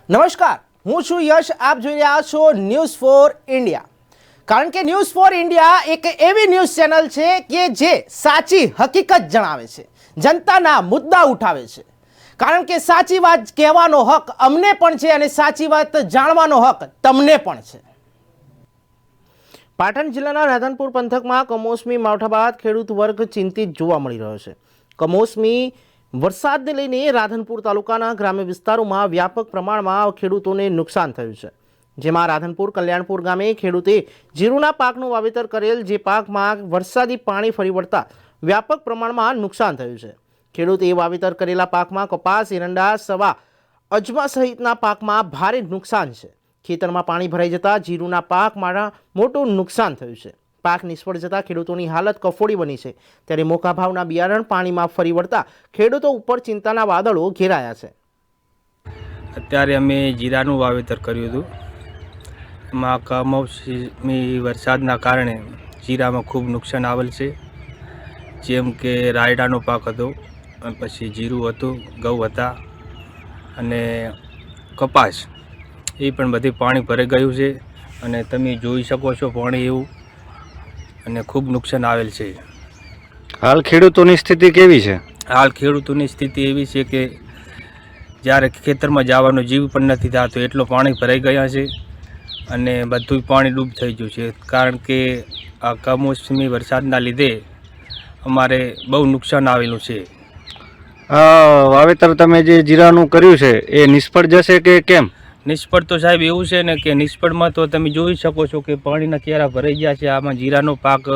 નમસ્કાર, હું છું યશ. આપ જોઈ રહ્યા છો ન્યૂઝ ફોર ઇન્ડિયા. કારણ કે ન્યૂઝ ફોર ઇન્ડિયા એક એવી ન્યૂઝ ચેનલ છે કે જે સાચી હકીકત જણાવે છે, જનતાના મુદ્દા ઉઠાવે છે. કારણ કે સાચી વાત કહેવાનો હક અમને પણ છે અને સાચી વાત જાણવાનો હક તમને પણ છે. પાટણ જિલ્લાના રાધનપુર પંથકમાં કમોસમી માવઠા બાદ ખેડૂત વર્ગ ચિંતિત જોવા મળી રહ્યો છે. કમોસમી વરસાદને લઈને રાધનપુર તાલુકાના ગ્રામ્ય વિસ્તારોમાં વ્યાપક પ્રમાણમાં ખેડૂતોને નુકસાન થયું છે. જેમાં રાધનપુર કલ્યાણપુર ગામે ખેડૂતે જીરુના પાકનું વાવેતર કરેલ, જે પાકમાં વરસાદી પાણી ફરી વળતા વ્યાપક પ્રમાણમાં નુકસાન થયું છે. ખેડૂતે વાવેતર કરેલા પાકમાં કપાસ, એરંડા, સવા, અજમા સહિતના પાકમાં ભારે નુકસાન છે. ખેતરમાં પાણી ભરાઈ જતા જીરુના પાકમાં મોટું નુકસાન થયું છે. પાક નિષ્ફળ જતા ખેડૂતોની હાલત કફોડી બની છે. ત્યારે મોટા ભાવના બિયારણ પાણીમાં ફરી વળતા ખેડૂતો ઉપર ચિંતાના વાદળો ઘેરાયા છે. અત્યારે અમે જીરાનું વાવેતર કર્યું હતું. એમાં કમોસમી વરસાદના કારણે જીરામાં ખૂબ નુકસાન આવેલ છે. જેમ કે રાયડાનો પાક હતો, પછી જીરું હતું, ઘઉં હતા અને કપાસ, એ પણ બધી પાણી ભરાઈ ગયું છે. અને તમે જોઈ શકો છો પાણી એવું, અને ખૂબ નુકસાન આવેલ છે. હાલ ખેડૂતોની સ્થિતિ કેવી છે? હાલ ખેડૂતોની સ્થિતિ એવી છે કે જ્યારે ખેતરમાં જવાનો જીવ પણ નથી થતો, એટલો પાણી ભરાઈ ગયા છે અને બધું પાણી ડૂબ થઈ ગયું છે. કારણ કે આ કમોસમી વરસાદના લીધે અમારે બહુ નુકસાન આવેલું છે. વાવેતર તમે જે જીરાનું કર્યું છે એ નિષ્ફળ જશે કે કેમ? નિષ્ફળ તો સાહેબ એવું છે ને કે નિષ્ફળમાં તો તમે જોઈ શકો છો કે પાણીના ક્યારા ભરાઈ ગયા છે. આમાં જીરાનો પાક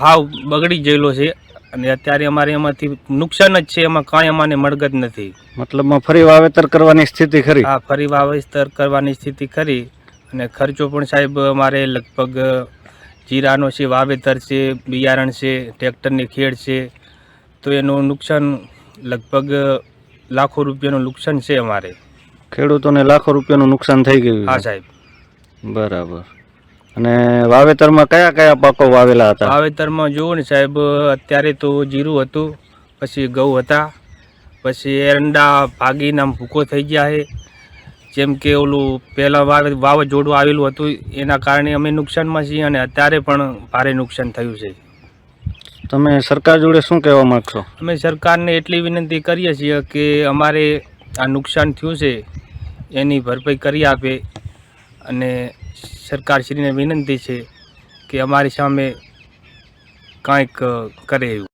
હાવ બગડી ગયેલો છે અને અત્યારે અમારે એમાંથી નુકસાન જ છે, એમાં કાંઈ અમારે મળગત નથી. મતલબમાં ફરી વાવેતર કરવાની સ્થિતિ ખરી? હા, ફરી વાવેતર કરવાની સ્થિતિ ખરી. અને ખર્ચો પણ સાહેબ અમારે લગભગ જીરાનો છે, વાવેતર છે, બિયારણ છે, ટ્રેક્ટરની ખેડ છે, તો એનું નુકસાન લગભગ લાખો રૂપિયાનું નુકસાન છે અમારે. ખેડૂતોને લાખો રૂપિયાનું નુકસાન થઈ ગયું? હા સાહેબ. બરાબર. અને વાવેતરમાં કયા કયા પાકો વાવેલા હતા? વાવેતરમાં જુઓ ને સાહેબ, અત્યારે તો જીરું હતું, પછી ઘઉં હતા, પછી એરંડા ભાગીને ભૂકો થઈ ગયા છે. જેમ કે ઓલું પહેલાં વાવાઝોડું આવેલું હતું, એના કારણે અમે નુકસાનમાં છીએ અને અત્યારે પણ ભારે નુકસાન થયું છે. તમે સરકાર જોડે શું કહેવા માગશો? અમે સરકારને એટલી વિનંતી કરીએ છીએ કે અમારે આ નુકસાન થયું છે એની ભરપાઈ કરી આપે, અને સરકારશ્રીને વિનંતી છે કે અમારી સામે કાંઈક કરે એવું.